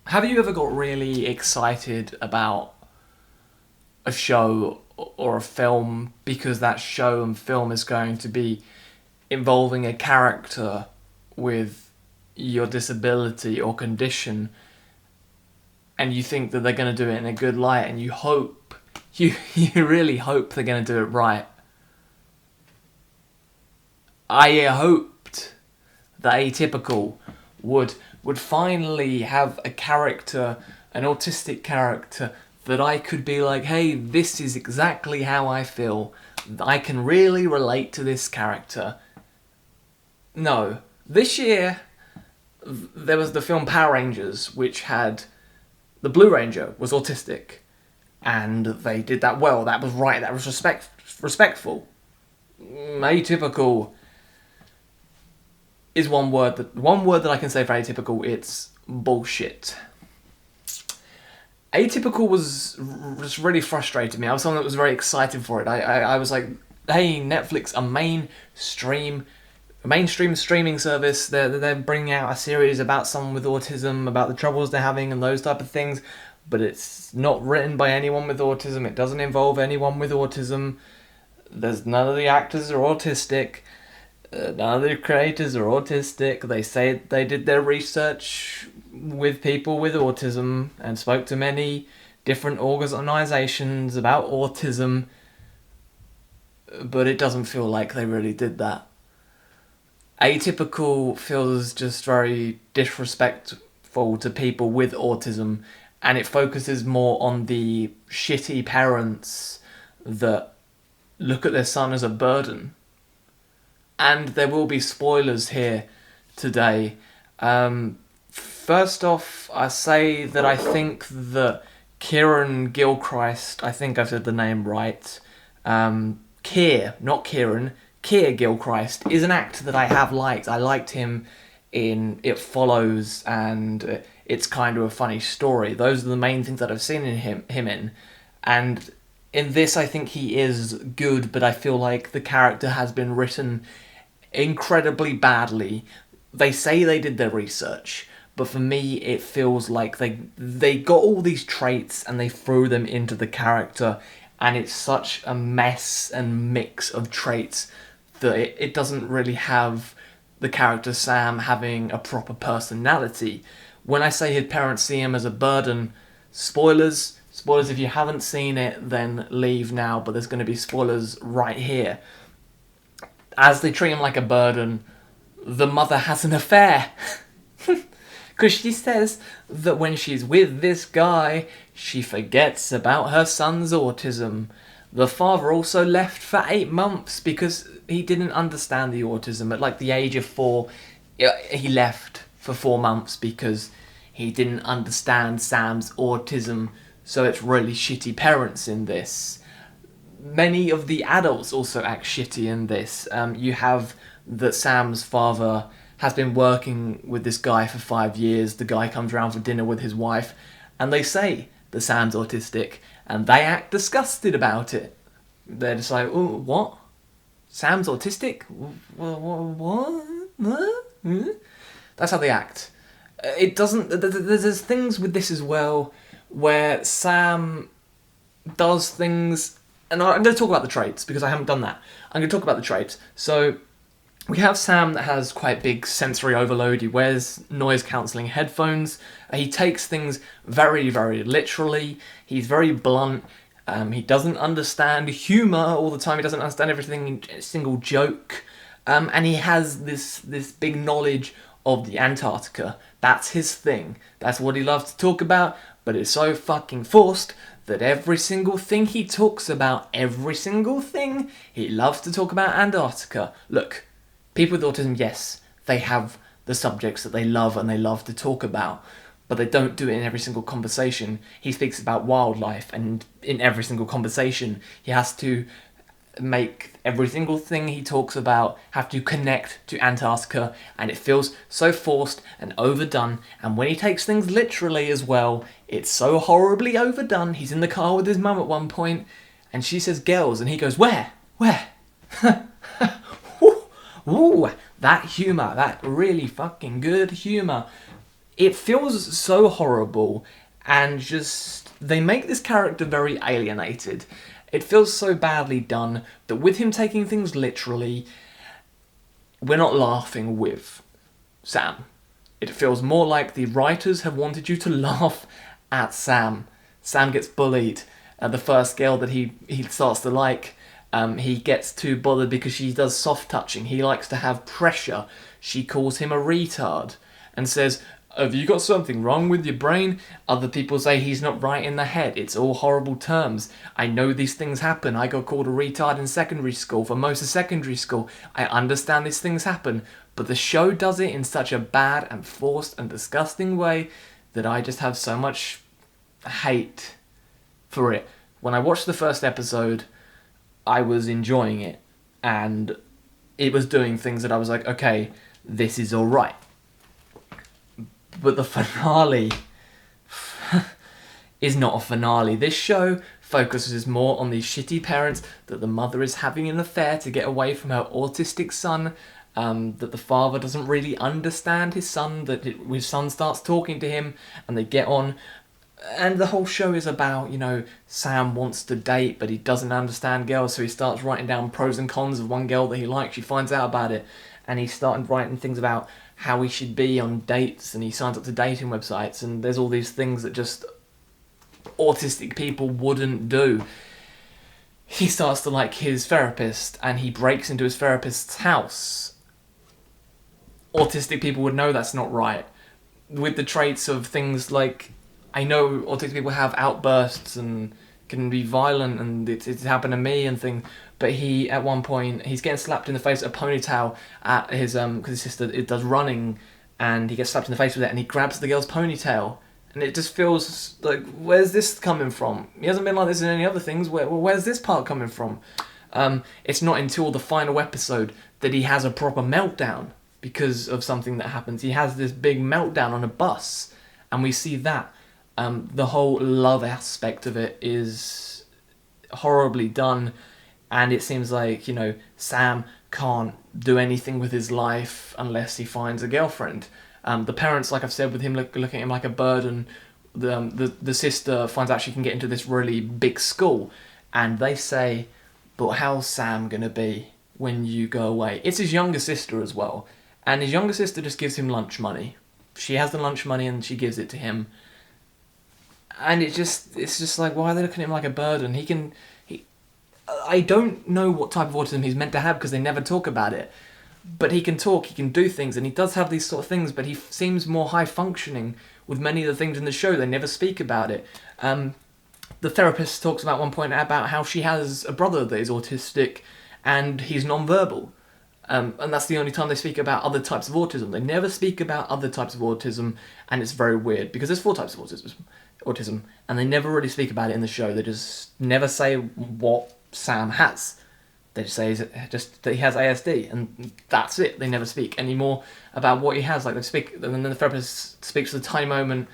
Have you ever got really excited about a show or a film because that show and film is going to be involving a character with your disability or condition, and you think that they're going to do it in a good light, and you really hope they're going to do it right? I hoped that Atypical would finally have a character, an autistic character, that I could be like, hey, this is exactly how I feel. I can really relate to this character. No. This year, there was the film Power Rangers, which had... The Blue Ranger was autistic. And they did that well. That was right. That was respectful. Atypical is one word that I can say for Atypical. It's bullshit. Atypical was just really frustrated me. I was someone that was very excited for it. I was like, hey, Netflix, a mainstream streaming service, they're bringing out a series about someone with autism, about the troubles they're having and those type of things, but it's not written by anyone with autism. It doesn't involve anyone with autism. None of the actors are autistic. None of the creators are autistic. They say they did their research with people with autism and spoke to many different organisations about autism, but it doesn't feel like they really did that. Atypical feels just very disrespectful to people with autism, and it focuses more on the shitty parents that look at their son as a burden. And there will be spoilers here today. First off, I say that I think that Kieran Gilchrist, I think I've said the name right, Keir Gilchrist, is an actor that I have liked. I liked him in It Follows and It's Kind of a Funny Story. Those are the main things that I've seen him in. And in this, I think he is good, but I feel like the character has been written incredibly badly. They say they did their research, but for me it feels like they got all these traits and they threw them into the character, and it's such a mess and mix of traits that it doesn't really have the character Sam having a proper personality. When I say his parents see him as a burden, spoilers if you haven't seen it, then leave now, but there's going to be spoilers right here. As they treat him like a burden, the mother has an affair. Because she says that when she's with this guy, she forgets about her son's autism. The father also left for 8 months because he didn't understand the autism. At like the age of 4, he left for 4 months because he didn't understand Sam's autism. So it's really shitty parents in this. Many of the adults also act shitty in this. You have that Sam's father has been working with this guy for 5 years. The guy comes around for dinner with his wife, and they say that Sam's autistic, and they act disgusted about it. They're just like, oh, what? Sam's autistic? What? That's how they act. It doesn't... There's things with this as well where Sam does things... And I'm going to talk about the traits, because I haven't done that. I'm going to talk about the traits. So, we have Sam that has quite big sensory overload. He wears noise-cancelling headphones. He takes things very, very literally. He's very blunt. He doesn't understand humour all the time. He doesn't understand everything, a single joke. And he has this big knowledge of the Antarctica. That's his thing. That's what he loves to talk about, but it's so fucking forced that every single thing he talks about, he loves to talk about Antarctica. Look, people with autism, yes, they have the subjects that they love and they love to talk about, but they don't do it in every single conversation. He speaks about wildlife, and in every single conversation, he has to make every single thing he talks about have to connect to Antarctica, and it feels so forced and overdone. And when he takes things literally as well, it's so horribly overdone. He's in the car with his mum at one point, and she says girls, and he goes, where? ooh, that humour, that really fucking good humour. It feels so horrible, and just they make this character very alienated. It feels so badly done that with him taking things literally, we're not laughing with Sam. It feels more like the writers have wanted you to laugh at Sam. Sam gets bullied. The first girl that he starts to like, he gets too bothered because she does soft touching. He likes to have pressure. She calls him a retard and says, have you got something wrong with your brain? Other people say he's not right in the head. It's all horrible terms. I know these things happen. I got called a retard in secondary school for most of secondary school. I understand these things happen. But the show does it in such a bad and forced and disgusting way that I just have so much hate for it. When I watched the first episode, I was enjoying it. And it was doing things that I was like, okay, this is alright. But the finale is not a finale. This show focuses more on these shitty parents, that the mother is having an affair to get away from her autistic son, that the father doesn't really understand his son, that his son starts talking to him and they get on. And the whole show is about, Sam wants to date, but he doesn't understand girls, so he starts writing down pros and cons of one girl that he likes. He finds out about it, and he started writing things about how he should be on dates, and he signs up to dating websites, and there's all these things that just autistic people wouldn't do. He starts to like his therapist, and he breaks into his therapist's house. Autistic people would know that's not right. With the traits of things like, I know autistic people have outbursts and can be violent, and it's happened to me and things. But he, at one point, he's getting slapped in the face with a ponytail at his, because his sister does running, and he gets slapped in the face with it, and he grabs the girl's ponytail. And it just feels like, where's this coming from? He hasn't been like this in any other things. Where's this part coming from? It's not until the final episode that he has a proper meltdown because of something that happens. He has this big meltdown on a bus, and we see that. The whole love aspect of it is horribly done, and it seems like, Sam can't do anything with his life unless he finds a girlfriend. The parents, like I've said, with him looking at him like a burden, the sister finds out she can get into this really big school, and they say, but how's Sam gonna be when you go away? It's his younger sister as well, and his younger sister just gives him lunch money. She has the lunch money and she gives it to him. And it's just like, why are they looking at him like a burden? I don't know what type of autism he's meant to have because they never talk about it. But he can talk, he can do things, and he does have these sort of things, but he seems more high functioning with many of the things in the show. They never speak about it. The therapist talks about one point about how she has a brother that is autistic and he's non-verbal. And that's the only time they speak about other types of autism. They never speak about other types of autism, and it's very weird because there's 4 types of autism, and they never really speak about it in the show. They just never say what Sam has. They just say just that he has ASD, and that's it. They never speak anymore about what he has. Like they speak, and then the therapist speaks for a tiny moment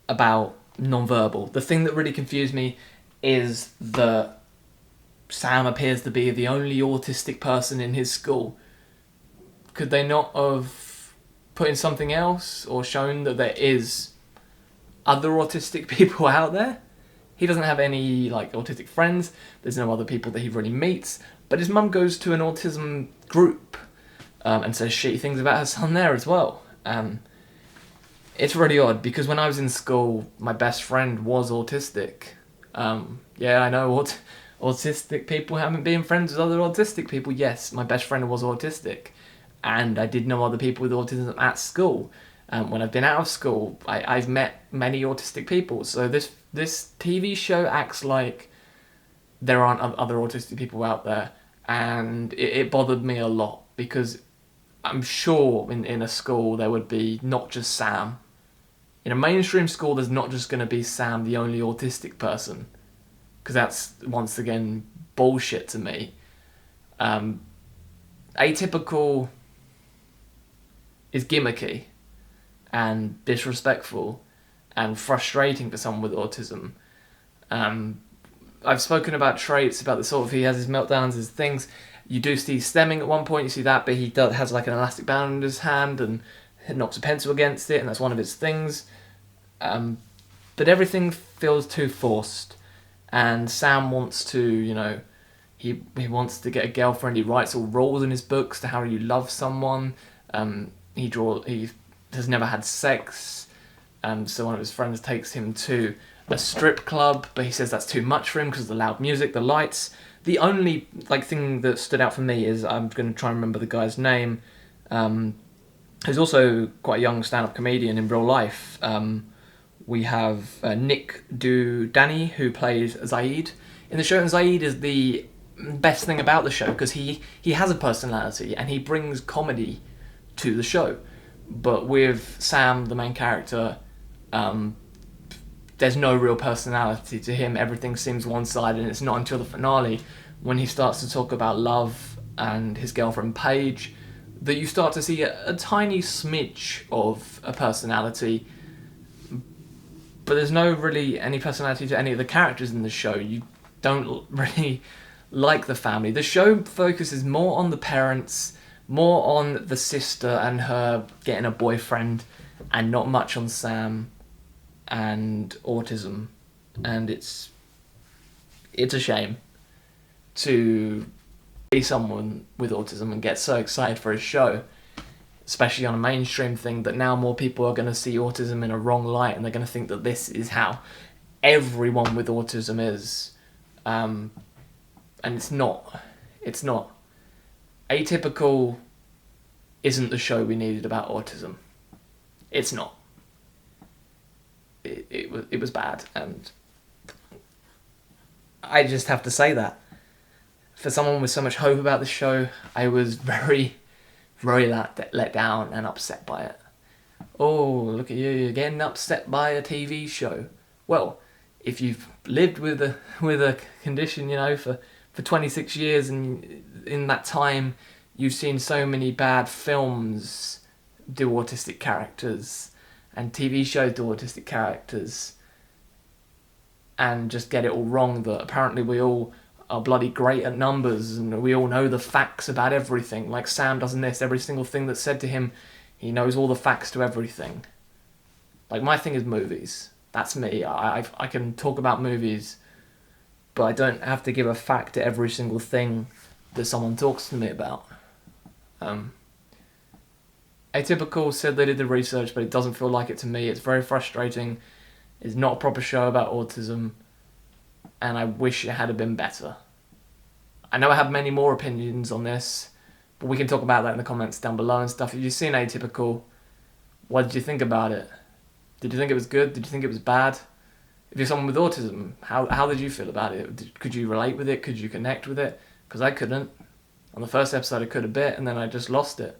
about non-verbal. The thing that really confused me is that Sam appears to be the only autistic person in his school. Could they not have put in something else or shown that there is other autistic people out there? He doesn't have any autistic friends. There's no other people that he really meets. But his mum goes to an autism group and says shitty things about her son there as well. It's really odd because when I was in school, my best friend was autistic. Yeah, I know autistic people haven't been friends with other autistic people. Yes, my best friend was autistic. And I did know other people with autism at school. When I've been out of school, I've met many autistic people. So this TV show acts like there aren't other autistic people out there. And it bothered me a lot because I'm sure in a school there would be not just Sam. In a mainstream school, there's not just going to be Sam, the only autistic person. Because that's, once again, bullshit to me. Atypical is gimmicky and disrespectful and frustrating for someone with autism. I've spoken about traits, about the sort of he has his meltdowns, his things, You do see stemming at one point, you see that, but has like an elastic band in his hand and knocks a pencil against it, and that's one of his things. But everything feels too forced, and Sam wants to, he wants to get a girlfriend. He writes all rules in his books to how you love someone. He has never had sex, so one of his friends takes him to a strip club, but he says that's too much for him because of the loud music, the lights. The only thing that stood out for me is, I'm going to try and remember the guy's name, who's also quite a young stand-up comedian in real life. We have Nick Danny, who plays Zaid in the show, and Zaid is the best thing about the show because he has a personality and he brings comedy to the show. But with Sam, the main character, there's no real personality to him. Everything seems one-sided, and it's not until the finale, when he starts to talk about love and his girlfriend Paige, that you start to see a tiny smidge of a personality. But there's no really any personality to any of the characters in the show. You don't really like the family. The show focuses more on the parents, more on the sister and her getting a boyfriend, and not much on Sam and autism. And it's a shame to be someone with autism and get so excited for a show, especially on a mainstream thing, that now more people are going to see autism in a wrong light, and they're going to think that this is how everyone with autism is. And it's not. Atypical isn't the show we needed about autism. It's not. It was bad, and I just have to say that. For someone with so much hope about the show, I was very, very let down and upset by it. Oh, look at you, you're getting upset by a TV show. Well, if you've lived with a condition, for 26 years, and in that time you've seen so many bad films do autistic characters, and TV shows do autistic characters, and just get it all wrong, that apparently we all are bloody great at numbers and we all know the facts about everything. Like Sam doesn't this, every single thing that's said to him, he knows all the facts to everything. Like, my thing is movies. That's me. I can talk about movies, but I don't have to give a fact to every single thing that someone talks to me about. Atypical said they did the research, but it doesn't feel like it to me. It's very frustrating. It's not a proper show about autism, and I wish it had been better. I know I have many more opinions on this, but we can talk about that in the comments down below and stuff. If you've seen Atypical, what did you think about it? Did you think it was good? Did you think it was bad? If you're someone with autism, how did you feel about it? Could you relate with it? Could you connect with it? Because I couldn't. On the first episode I could a bit, and then I just lost it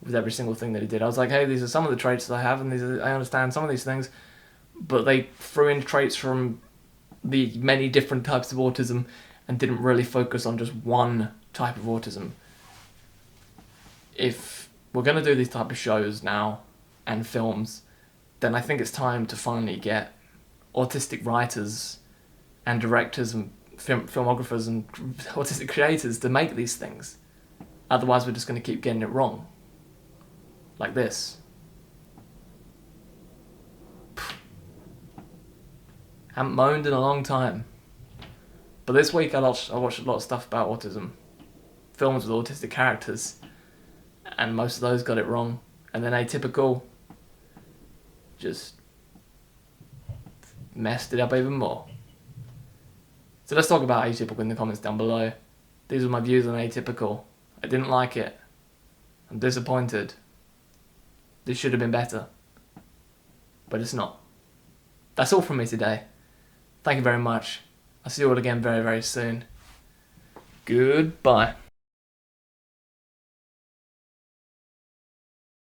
with every single thing that he did. I was like, hey, these are some of the traits that I have, and I understand some of these things, but they threw in traits from the many different types of autism and didn't really focus on just one type of autism. If we're going to do these type of shows now and films, then I think it's time to finally get autistic writers and directors and filmographers and autistic creators to make these things. Otherwise we're just going to keep getting it wrong. Like this. Haven't moaned in a long time. But this week I watched a lot of stuff about autism. Films with autistic characters. And most of those got it wrong. And then Atypical just messed it up even more. So let's talk about Atypical in the comments down below. These are my views on Atypical. I didn't like it. I'm disappointed. This should have been better. But it's not. That's all from me today. Thank you very much. I'll see you all again very, very soon. Goodbye.